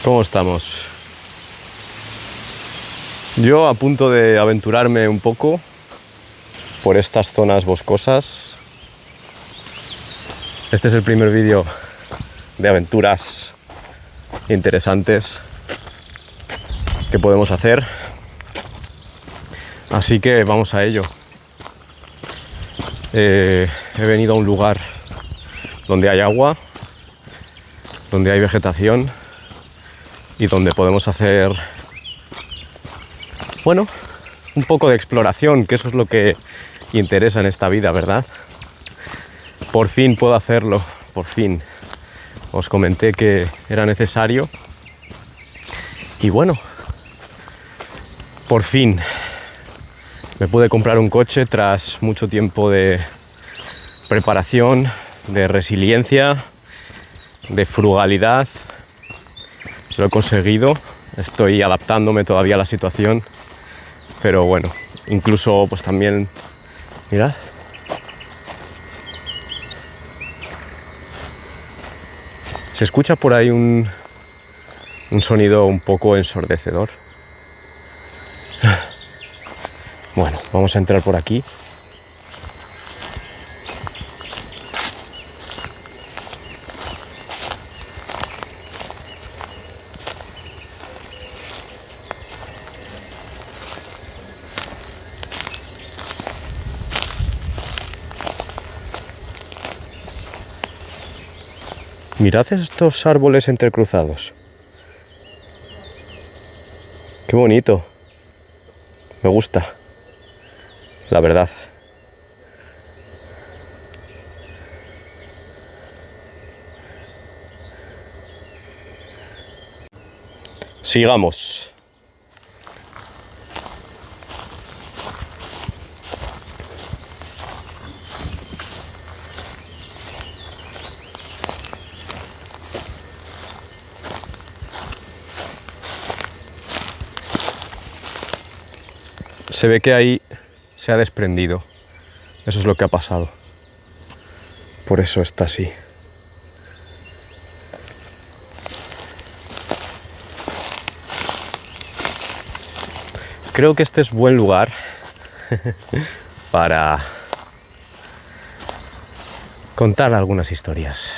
¿Cómo estamos? Yo a punto de aventurarme un poco por estas zonas boscosas. Este es el primer vídeo de aventuras interesantes que podemos hacer. Así que vamos a ello. He venido a un lugar donde hay agua, donde hay vegetación y donde podemos hacer, bueno, un poco de exploración, que eso es lo que interesa en esta vida, ¿verdad? Por fin puedo hacerlo, por fin. Os comenté que era necesario y bueno, por fin me pude comprar un coche tras mucho tiempo de preparación, de resiliencia, de frugalidad. Lo he conseguido, estoy adaptándome todavía a la situación, pero bueno, incluso pues también, mirad, se escucha por ahí un sonido un poco ensordecedor. Bueno, vamos a entrar por aquí. Mirad estos árboles entrecruzados. Qué bonito. Me gusta, la verdad. Sigamos. Se ve que ahí se ha desprendido. Eso es lo que ha pasado. Por eso está así. Creo que este es buen lugar para contar algunas historias.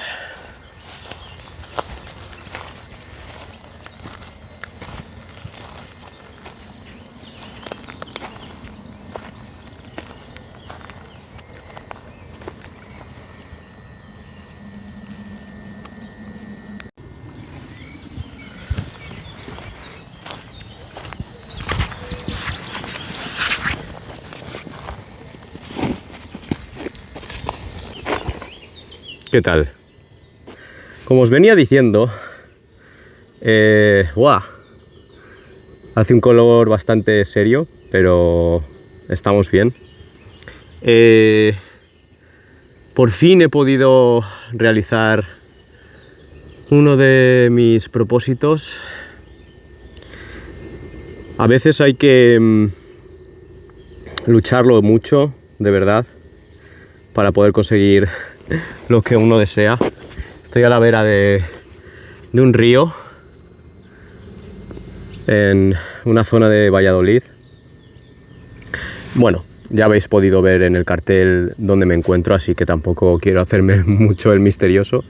¿Qué tal? Como os venía diciendo, hace un color bastante serio, pero estamos bien. Por fin he podido realizar uno de mis propósitos. A veces hay que lucharlo mucho, de verdad, para poder conseguir lo que uno desea. Estoy a la vera de un río en una zona de Valladolid. Bueno, ya habéis podido ver en el cartel dónde me encuentro, así que tampoco quiero hacerme mucho el misterioso.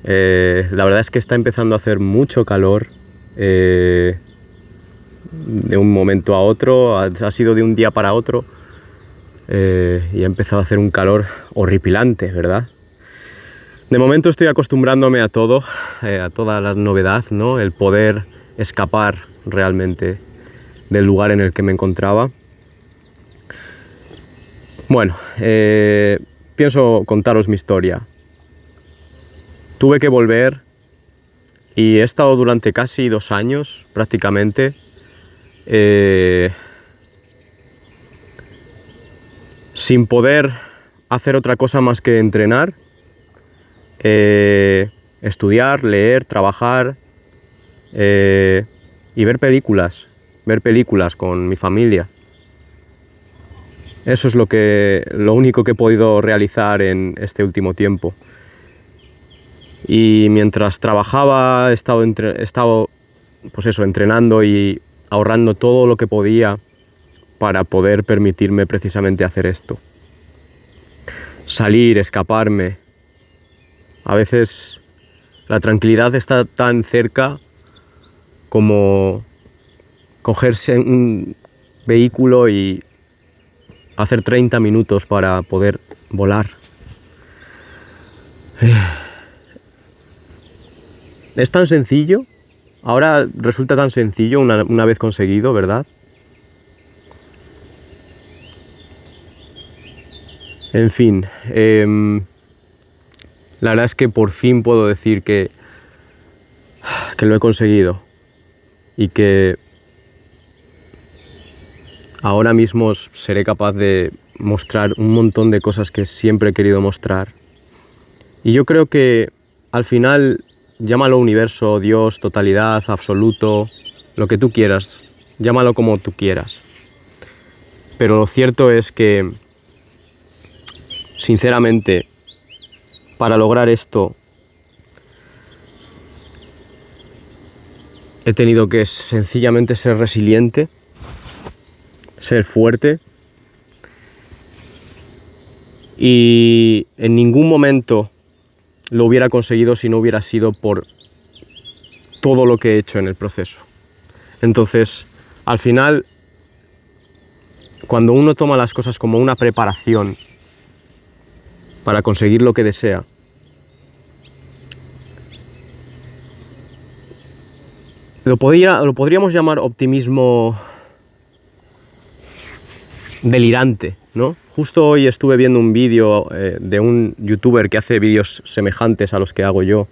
La verdad es que está empezando a hacer mucho calor de un momento a otro, ha sido de un día para otro. Y ha empezado a hacer un calor horripilante, ¿verdad? De momento estoy acostumbrándome a todo, a toda la novedad, ¿no? El poder escapar realmente del lugar en el que me encontraba. Bueno, pienso contaros mi historia. Tuve que volver y he estado durante casi 2 años, prácticamente, sin poder hacer otra cosa más que entrenar, estudiar, leer, trabajar y ver películas con mi familia. Eso es lo único que he podido realizar en este último tiempo. Y mientras trabajaba he estado pues eso, entrenando y ahorrando todo lo que podía para poder permitirme precisamente hacer esto. Salir, escaparme. A veces la tranquilidad está tan cerca como cogerse un vehículo y hacer 30 minutos para poder volar. Es tan sencillo, ahora resulta tan sencillo una vez conseguido, ¿verdad? En fin, la verdad es que por fin puedo decir que lo he conseguido y que ahora mismo seré capaz de mostrar un montón de cosas que siempre he querido mostrar. Y yo creo que al final, llámalo universo, Dios, totalidad, absoluto, lo que tú quieras, llámalo como tú quieras. Pero lo cierto es que, sinceramente, para lograr esto, he tenido que sencillamente ser resiliente, ser fuerte, y en ningún momento lo hubiera conseguido si no hubiera sido por todo lo que he hecho en el proceso. Entonces, al final, cuando uno toma las cosas como una preparación para conseguir lo que desea, lo podríamos llamar optimismo delirante, ¿no? Justo hoy estuve viendo un vídeo de un youtuber que hace vídeos semejantes a los que hago yo.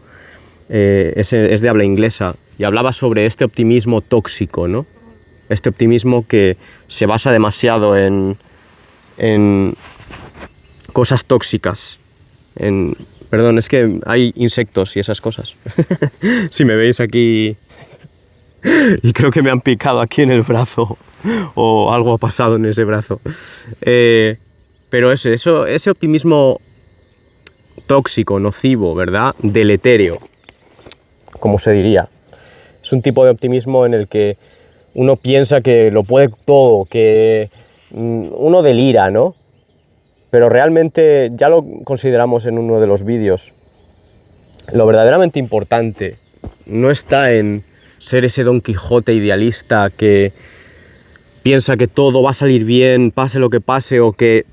Es de habla inglesa y hablaba sobre este optimismo tóxico, ¿no? Este optimismo que se basa demasiado en cosas tóxicas. Perdón, es que hay insectos y esas cosas. Si me veis aquí y creo que me han picado aquí en el brazo o algo ha pasado en ese brazo. Pero ese optimismo tóxico, nocivo, ¿verdad? Deletéreo, como se diría. Es un tipo de optimismo en el que uno piensa que lo puede todo, que uno delira, ¿no? Pero realmente, ya lo consideramos en uno de los vídeos, lo verdaderamente importante no está en ser ese Don Quijote idealista que piensa que todo va a salir bien, pase lo que pase, o que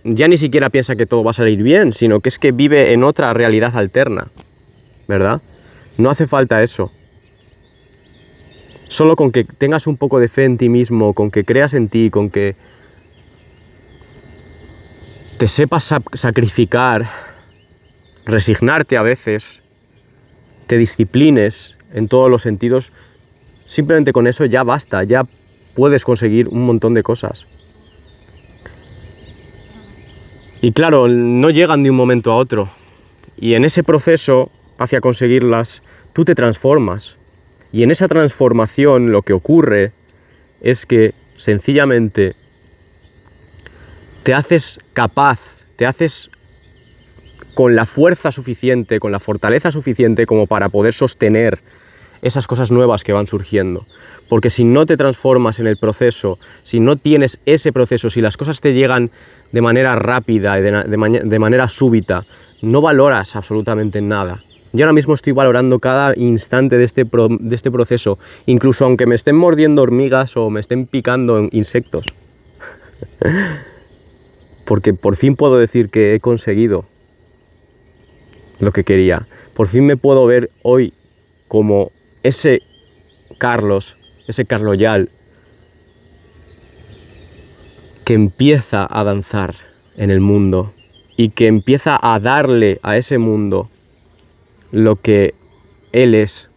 ya ni siquiera piensa que todo va a salir bien, sino que es que vive en otra realidad alterna, ¿verdad? No hace falta eso. Solo con que tengas un poco de fe en ti mismo, con que creas en ti, con que te sepas sacrificar, resignarte a veces, te disciplines en todos los sentidos, simplemente con eso ya basta, ya puedes conseguir un montón de cosas. Y claro, no llegan de un momento a otro. Y en ese proceso hacia conseguirlas, tú te transformas. Y en esa transformación lo que ocurre es que sencillamente te haces capaz, te haces con la fuerza suficiente, con la fortaleza suficiente como para poder sostener esas cosas nuevas que van surgiendo. Porque si no te transformas en el proceso, si no tienes ese proceso, si las cosas te llegan de manera rápida y de manera súbita, no valoras absolutamente nada. Yo ahora mismo estoy valorando cada instante de este proceso, incluso aunque me estén mordiendo hormigas o me estén picando insectos. Porque por fin puedo decir que he conseguido lo que quería. Por fin me puedo ver hoy como ese Carlos, ese Carloyal, que empieza a danzar en el mundo y que empieza a darle a ese mundo lo que él es,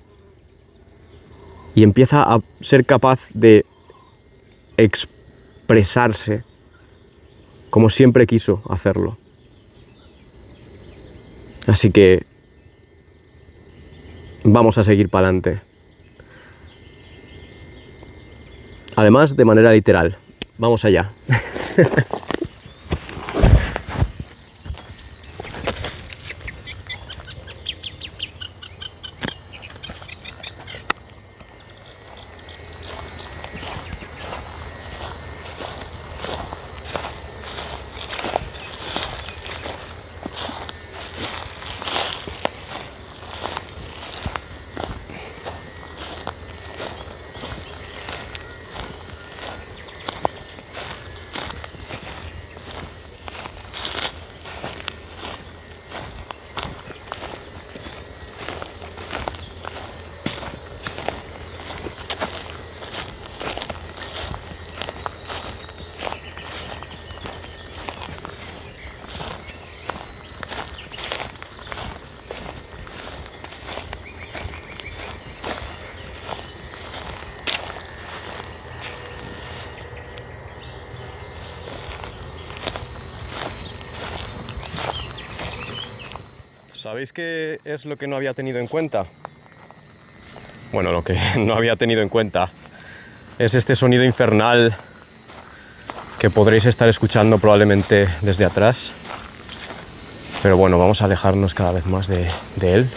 y empieza a ser capaz de expresarse como siempre quiso hacerlo. Así que vamos a seguir para adelante. Además, de manera literal. Vamos allá. ¿Sabéis qué es lo que no había tenido en cuenta? Bueno, lo que no había tenido en cuenta es este sonido infernal que podréis estar escuchando probablemente desde atrás. Pero bueno, vamos a alejarnos cada vez más de él.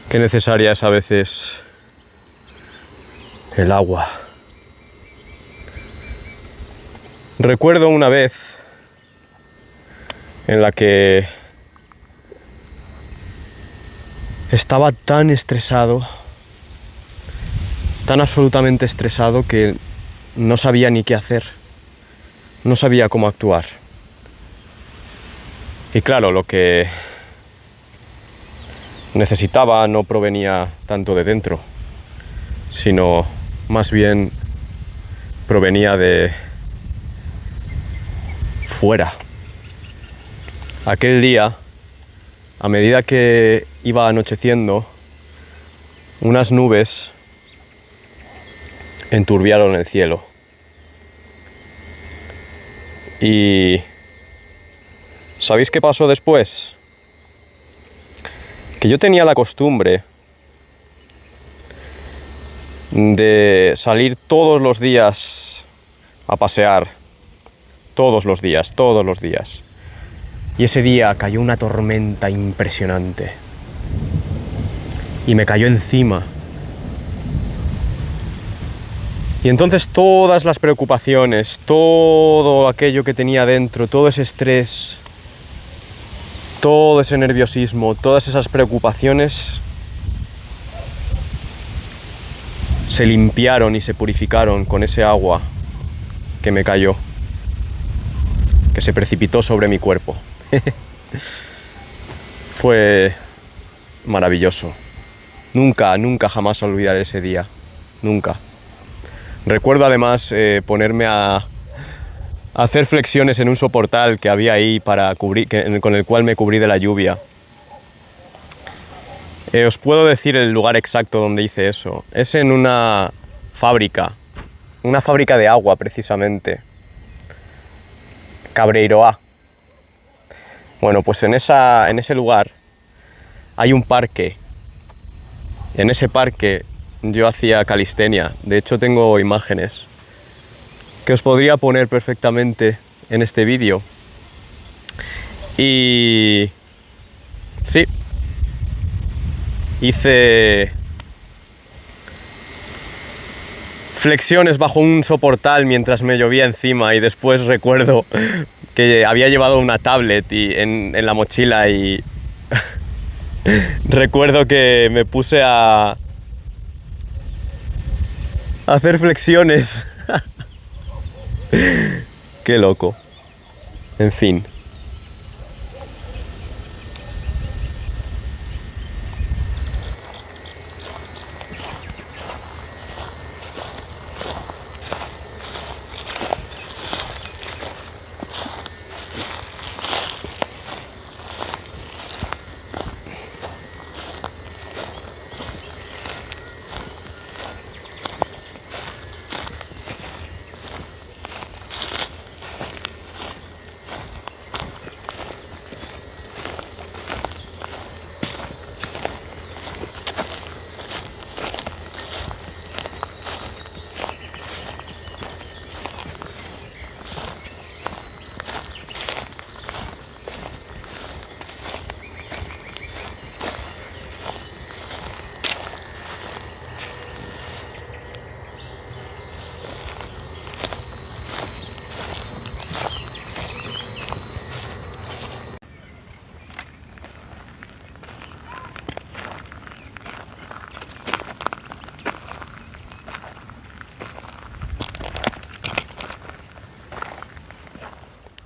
Qué necesaria es a veces el agua. Recuerdo una vez en la que estaba tan estresado, tan absolutamente estresado que no sabía ni qué hacer, no sabía cómo actuar. Y claro, lo que necesitaba no provenía tanto de dentro, sino más bien provenía de fuera. Aquel día, a medida que iba anocheciendo, unas nubes enturbiaron el cielo. ¿Y sabéis qué pasó después? Que yo tenía la costumbre de salir todos los días a pasear, todos los días. Y ese día cayó una tormenta impresionante y me cayó encima. Y entonces todas las preocupaciones, todo aquello que tenía dentro, todo ese estrés, todo ese nerviosismo, todas esas preocupaciones se limpiaron y se purificaron con ese agua que me cayó, que se precipitó sobre mi cuerpo. Fue maravilloso. Nunca jamás olvidaré ese día. Nunca. Recuerdo además ponerme a hacer flexiones en un soportal que había ahí para cubrir, con el cual me cubrí de la lluvia. Os puedo decir el lugar exacto donde hice eso. Es en una fábrica de agua precisamente. Cabreiroa. Bueno, pues en ese lugar hay un parque. En ese parque yo hacía calistenia. De hecho tengo imágenes que os podría poner perfectamente en este vídeo. Y sí, hice flexiones bajo un soportal mientras me llovía encima, y después recuerdo que había llevado una tablet en la mochila y recuerdo que me puse a hacer flexiones. Qué loco. En fin.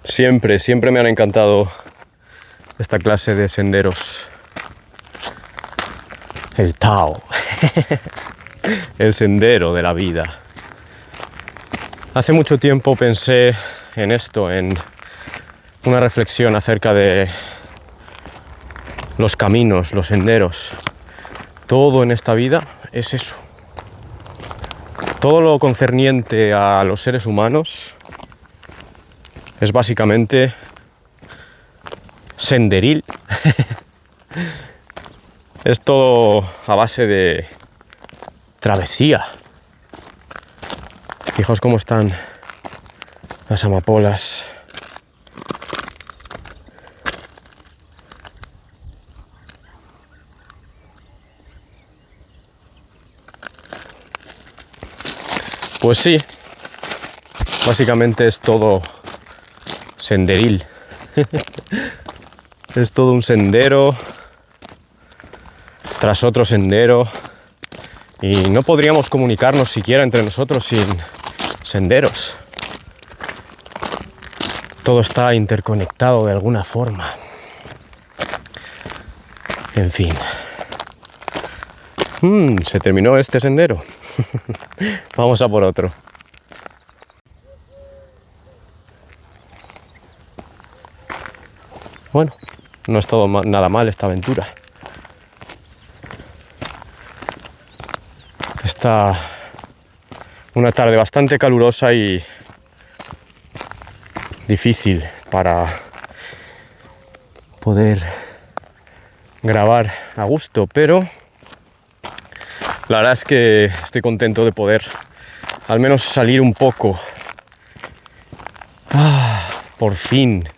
Siempre me han encantado esta clase de senderos. El Tao, el sendero de la vida. Hace mucho tiempo pensé en esto, en una reflexión acerca de los caminos, los senderos. Todo en esta vida es eso. Todo lo concerniente a los seres humanos es básicamente senderil. Es todo a base de travesía. Fijaos cómo están las amapolas. Pues sí, básicamente es todo senderil. Es todo un sendero tras otro sendero y no podríamos comunicarnos siquiera entre nosotros sin senderos. Todo está interconectado de alguna forma. En fin. Se terminó este sendero. Vamos a por otro. Bueno, no es todo nada mal esta aventura. Está una tarde bastante calurosa y difícil para poder grabar a gusto, pero la verdad es que estoy contento de poder al menos salir un poco. Por fin.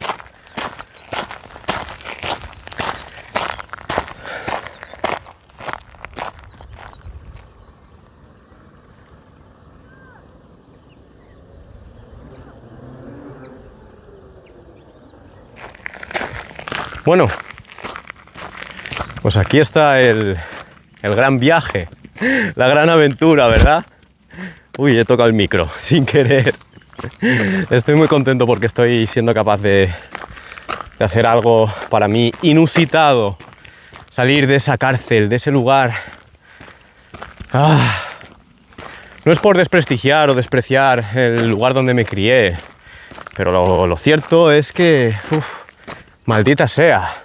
Bueno, pues aquí está el gran viaje, la gran aventura, ¿verdad? Uy, he tocado el micro sin querer. Estoy muy contento porque estoy siendo capaz de hacer algo para mí inusitado. Salir de esa cárcel, de ese lugar. No es por desprestigiar o despreciar el lugar donde me crié, pero lo cierto es que... maldita sea.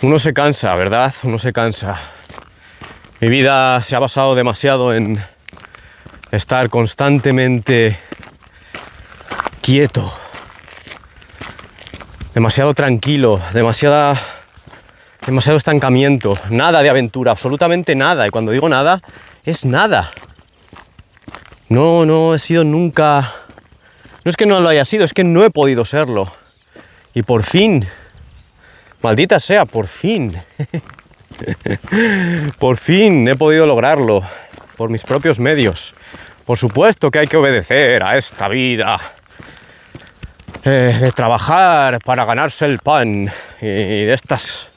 Uno se cansa, ¿verdad? Uno se cansa. Mi vida se ha basado demasiado en estar constantemente quieto, demasiado tranquilo, demasiado estancamiento, nada de aventura, absolutamente nada. Y cuando digo nada, es nada. No he sido nunca... No es que no lo haya sido, es que no he podido serlo. Y por fin, maldita sea, por fin. Por fin he podido lograrlo por mis propios medios. Por supuesto que hay que obedecer a esta vida de trabajar para ganarse el pan y de estas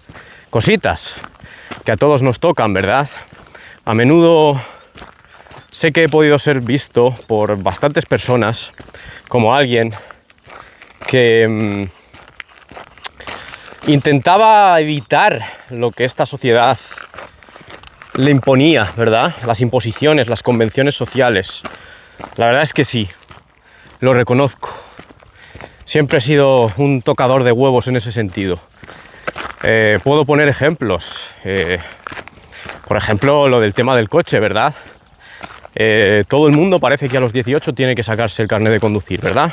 cositas que a todos nos tocan, ¿verdad? A menudo sé que he podido ser visto por bastantes personas como alguien que intentaba evitar lo que esta sociedad le imponía, ¿verdad? Las imposiciones, las convenciones sociales. La verdad es que sí, lo reconozco. Siempre he sido un tocador de huevos en ese sentido. Puedo poner ejemplos. Por ejemplo, lo del tema del coche, ¿verdad? Todo el mundo parece que a los 18 tiene que sacarse el carnet de conducir, ¿verdad?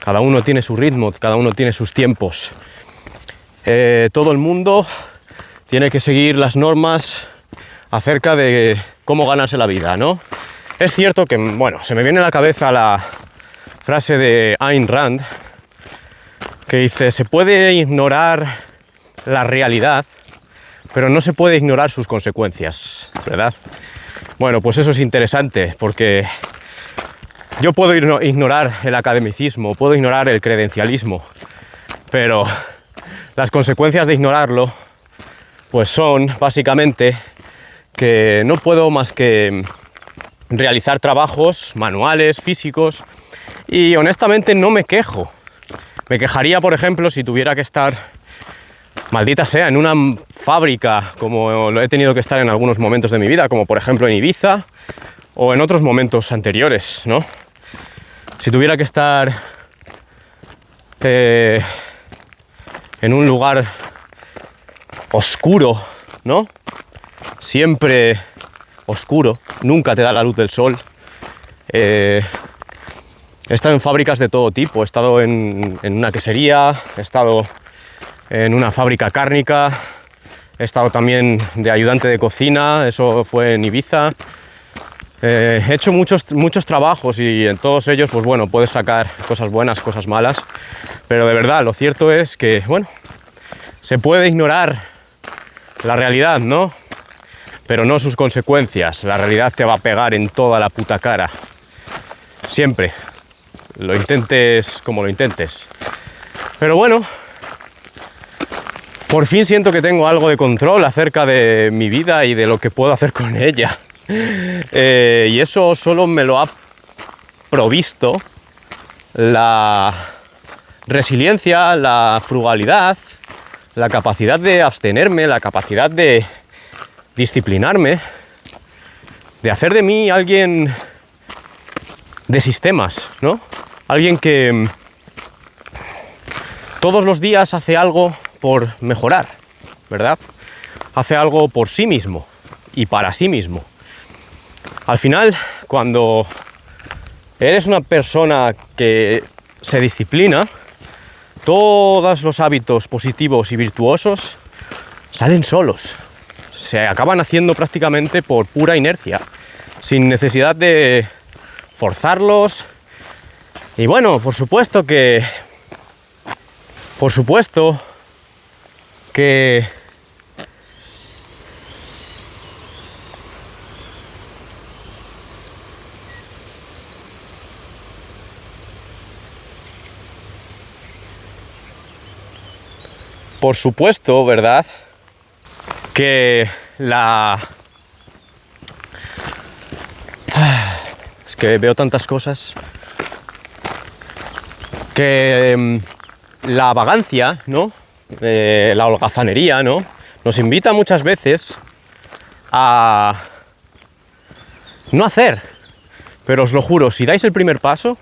Cada uno tiene su ritmo, cada uno tiene sus tiempos. Todo el mundo tiene que seguir las normas acerca de cómo ganarse la vida, ¿no? Es cierto que, bueno, se me viene a la cabeza la frase de Ayn Rand que dice: se puede ignorar la realidad, pero no se puede ignorar sus consecuencias, ¿verdad? Bueno, pues eso es interesante, porque yo puedo ignorar el academicismo, puedo ignorar el credencialismo, pero las consecuencias de ignorarlo pues son básicamente que no puedo más que realizar trabajos manuales, físicos, y honestamente no me quejo. Me quejaría, por ejemplo, si tuviera que estar, maldita sea, en una fábrica, como lo he tenido que estar en algunos momentos de mi vida, como por ejemplo en Ibiza o en otros momentos anteriores, ¿no? Si tuviera que estar en un lugar oscuro, ¿no? Siempre oscuro, nunca te da la luz del sol. He estado en fábricas de todo tipo, he estado en una quesería, he estado en una fábrica cárnica, he estado también de ayudante de cocina, eso fue en Ibiza. He hecho muchos trabajos y en todos ellos, pues bueno, puedes sacar cosas buenas, cosas malas, pero de verdad, lo cierto es que, bueno, se puede ignorar la realidad, ¿no? Pero no sus consecuencias. La realidad te va a pegar en toda la puta cara. Siempre. Lo intentes como lo intentes. Pero bueno, por fin siento que tengo algo de control acerca de mi vida y de lo que puedo hacer con ella. Y eso solo me lo ha provisto la resiliencia, la frugalidad, la capacidad de abstenerme, la capacidad de disciplinarme, de hacer de mí alguien de sistemas, ¿no? Alguien que todos los días hace algo por mejorar, ¿verdad? Hace algo por sí mismo y para sí mismo. Al final, cuando eres una persona que se disciplina, todos los hábitos positivos y virtuosos salen solos. Se acaban haciendo prácticamente por pura inercia, sin necesidad de forzarlos. Y bueno, por supuesto que ¿verdad? Que es que veo tantas cosas. Que la vagancia, ¿no? La holgazanería, ¿no? Nos invita muchas veces a no hacer. Pero os lo juro, si dais el primer paso,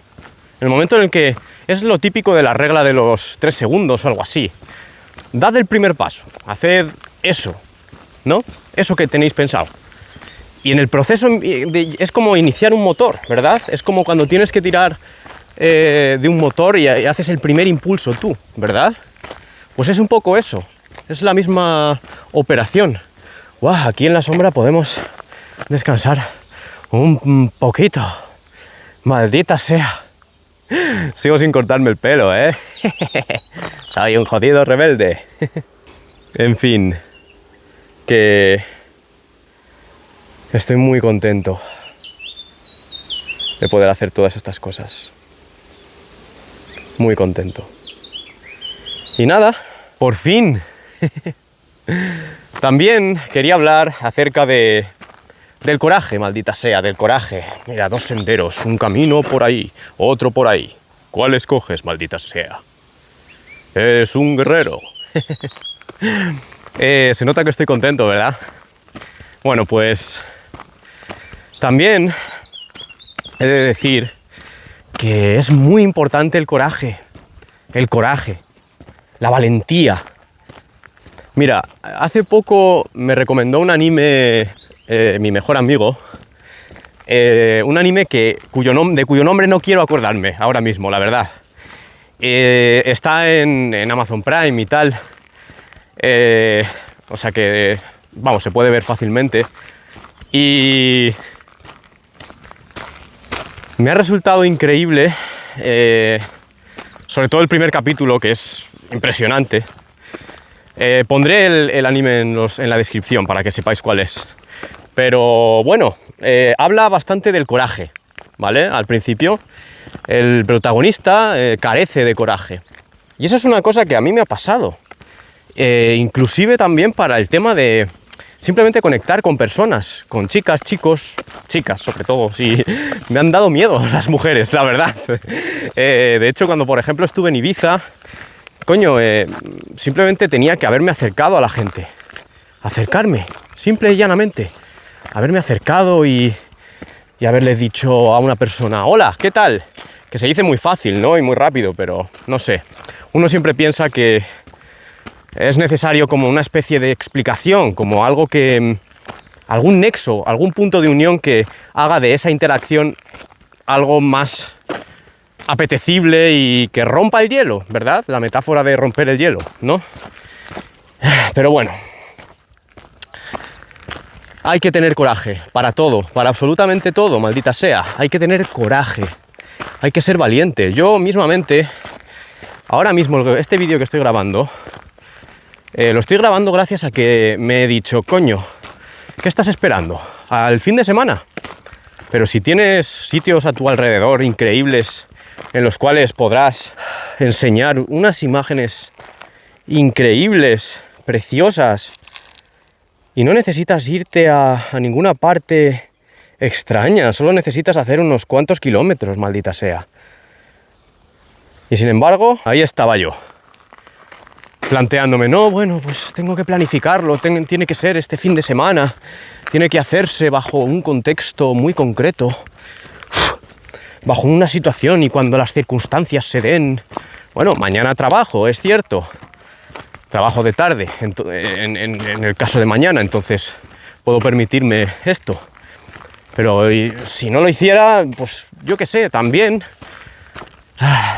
en el momento en el que es lo típico de la regla de los 3 segundos o algo así, dad el primer paso, haced eso, ¿no? Eso que tenéis pensado. Y en el proceso es como iniciar un motor, ¿verdad? Es como cuando tienes que tirar de un motor y haces el primer impulso tú, ¿verdad? Pues es un poco eso, es la misma operación. ¡Guau! Aquí en la sombra podemos descansar un poquito. Maldita sea. Sigo sin cortarme el pelo, ¿eh? Soy un jodido rebelde. En fin, que estoy muy contento de poder hacer todas estas cosas. Muy contento. Y nada, por fin. También quería hablar acerca del coraje, maldita sea, del coraje. Mira, 2 senderos, un camino por ahí, otro por ahí. ¿Cuál escoges, maldita sea? Es un guerrero. Se nota que estoy contento, ¿verdad? Bueno, pues también he de decir que es muy importante el coraje, la valentía. Mira, hace poco me recomendó un anime mi mejor amigo, un anime de cuyo nombre no quiero acordarme ahora mismo, la verdad. Está en Amazon Prime y tal, o sea que, vamos, se puede ver fácilmente. Y me ha resultado increíble, sobre todo el primer capítulo, que es impresionante. Pondré el anime en la descripción para que sepáis cuál es. Pero bueno, habla bastante del coraje, ¿vale? Al principio, el protagonista carece de coraje. Y eso es una cosa que a mí me ha pasado. Inclusive también para el tema de simplemente conectar con personas, con chicas, chicos, chicas sobre todo. Sí, me han dado miedo las mujeres, la verdad. De hecho, cuando por ejemplo estuve en Ibiza, coño, simplemente tenía que haberme acercado a la gente. Acercarme, simple y llanamente. Haberme acercado y haberles dicho a una persona, hola, ¿qué tal? Que se dice muy fácil, ¿no? Y muy rápido, pero no sé. Uno siempre piensa que es necesario como una especie de explicación, como algo que... algún nexo, algún punto de unión que haga de esa interacción algo más apetecible y que rompa el hielo, ¿verdad? La metáfora de romper el hielo, ¿no? Pero bueno. Hay que tener coraje para todo, para absolutamente todo, maldita sea. Hay que tener coraje, hay que ser valiente. Yo mismamente, ahora mismo, este vídeo que estoy grabando, lo estoy grabando gracias a que me he dicho, coño, ¿qué estás esperando? ¿Al fin de semana? Pero si tienes sitios a tu alrededor increíbles en los cuales podrás enseñar unas imágenes increíbles, preciosas, y no necesitas irte a ninguna parte extraña, solo necesitas hacer unos cuantos kilómetros, maldita sea. Y sin embargo, ahí estaba yo, planteándome, no, bueno, pues tengo que planificarlo, tiene que ser este fin de semana, tiene que hacerse bajo un contexto muy concreto, bajo una situación y cuando las circunstancias se den. Bueno, mañana trabajo, es cierto. Trabajo de tarde, en el caso de mañana, entonces puedo permitirme esto. Pero si no lo hiciera, pues yo qué sé, también.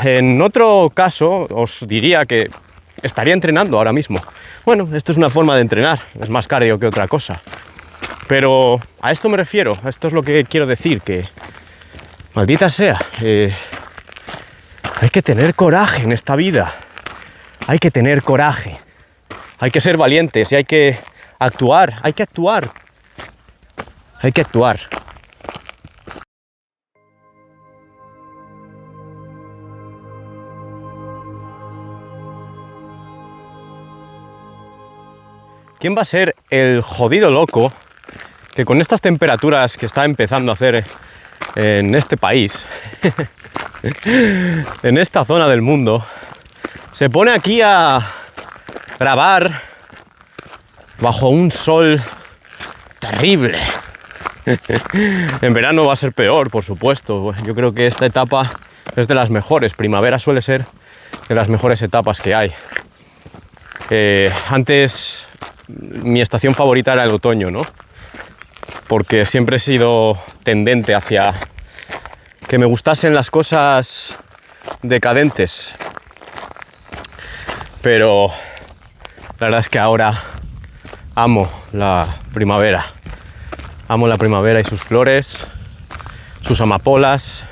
En otro caso, os diría que estaría entrenando ahora mismo. Bueno, esto es una forma de entrenar, es más cardio que otra cosa. Pero a esto me refiero, a esto es lo que quiero decir, que maldita sea, hay que tener coraje en esta vida. Hay que tener coraje, hay que ser valientes y hay que actuar, hay que actuar, hay que actuar. ¿Quién va a ser el jodido loco que con estas temperaturas que está empezando a hacer en este país, en esta zona del mundo, se pone aquí a grabar bajo un sol terrible? En verano va a ser peor, por supuesto. Yo creo que esta etapa es de las mejores. Primavera suele ser de las mejores etapas que hay. Antes mi estación favorita era el otoño, ¿no? Porque siempre he sido tendente hacia que me gustasen las cosas decadentes. Pero la verdad es que ahora amo la primavera. Amo la primavera y sus flores, sus amapolas,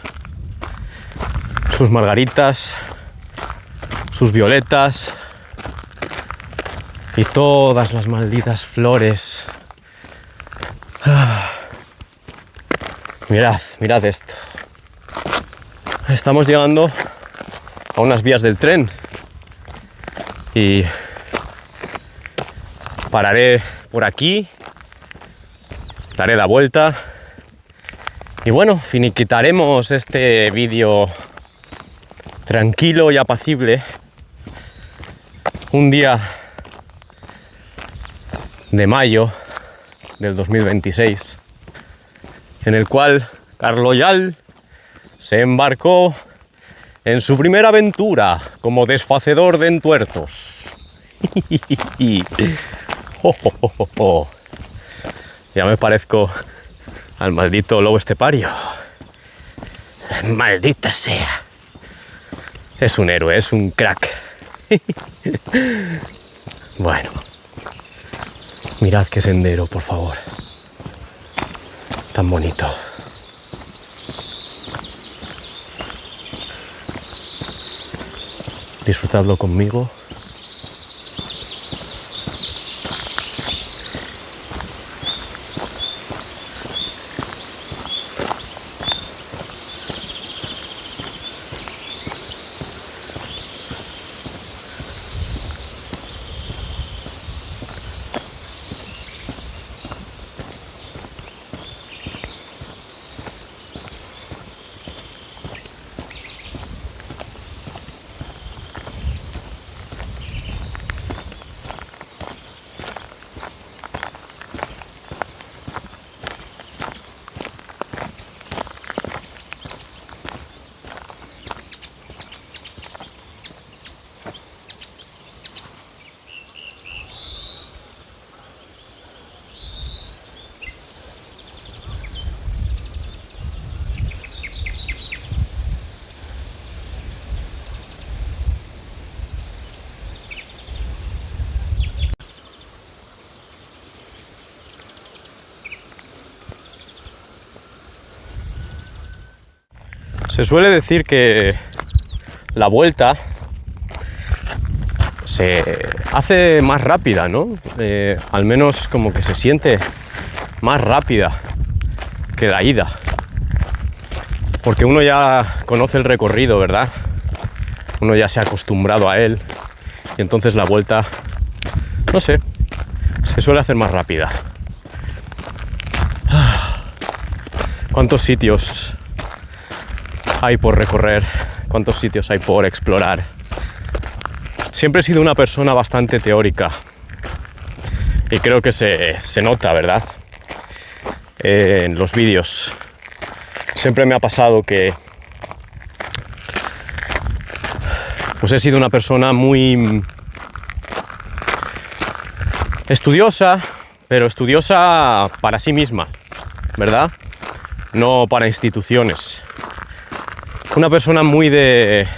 sus margaritas, sus violetas y todas las malditas flores. Mirad esto. Estamos llegando a unas vías del tren y pararé por aquí, daré la vuelta y bueno, finiquitaremos este vídeo tranquilo y apacible un día de mayo del 2026, en el cual Carloyal se embarcó en su primera aventura como desfacedor de entuertos. Ya me parezco al maldito lobo estepario. Maldita sea. Es un héroe, es un crack. Bueno. Mirad qué sendero, por favor. Tan bonito. Disfrutadlo conmigo. Se suele decir que la vuelta se hace más rápida, ¿no? Al menos como que se siente más rápida que la ida. Porque uno ya conoce el recorrido, ¿verdad? Uno ya se ha acostumbrado a él. Y entonces la vuelta, no sé, se suele hacer más rápida. ¿Cuántos sitios hay por recorrer? ¿Cuántos sitios hay por explorar? Siempre he sido una persona bastante teórica. Y creo que se nota, ¿verdad? En los vídeos. Siempre me ha pasado que pues he sido una persona muy estudiosa, pero estudiosa para sí misma, ¿verdad? No para instituciones. Una persona muy de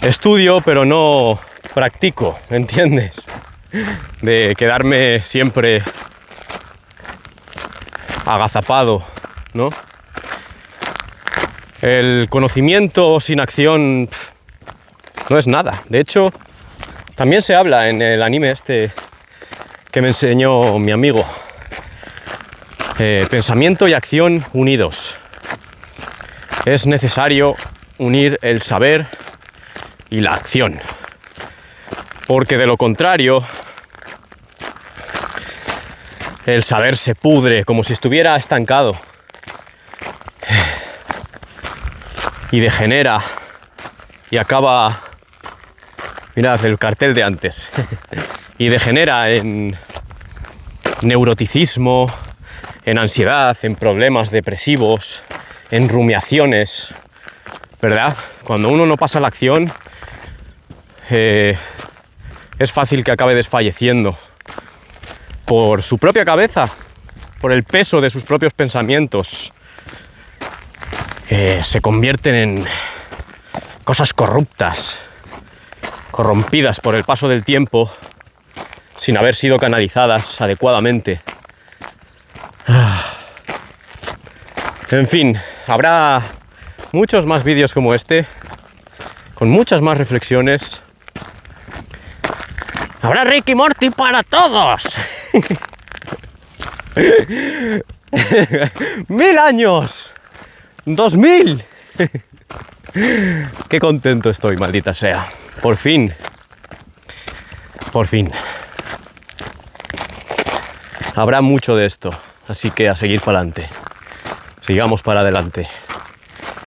estudio, pero no practico, ¿entiendes? De quedarme siempre agazapado, ¿no? El conocimiento sin acción no es nada. De hecho, también se habla en el anime este que me enseñó mi amigo. Pensamiento y acción unidos. Es necesario unir el saber y la acción. Porque de lo contrario, el saber se pudre como si estuviera estancado y degenera y acaba, mirad el cartel de antes, y degenera en neuroticismo, en ansiedad, en problemas depresivos, en rumiaciones, ¿verdad? Cuando uno no pasa la acción, es fácil que acabe desfalleciendo por su propia cabeza, por el peso de sus propios pensamientos, que se convierten en cosas corruptas, corrompidas por el paso del tiempo, sin haber sido canalizadas adecuadamente. En fin, habrá muchos más vídeos como este, con muchas más reflexiones. Habrá Rick y Morty para todos. 1000 años. 2000. Qué contento estoy, maldita sea. Por fin. Por fin. Habrá mucho de esto, así que a seguir para adelante. Sigamos para adelante.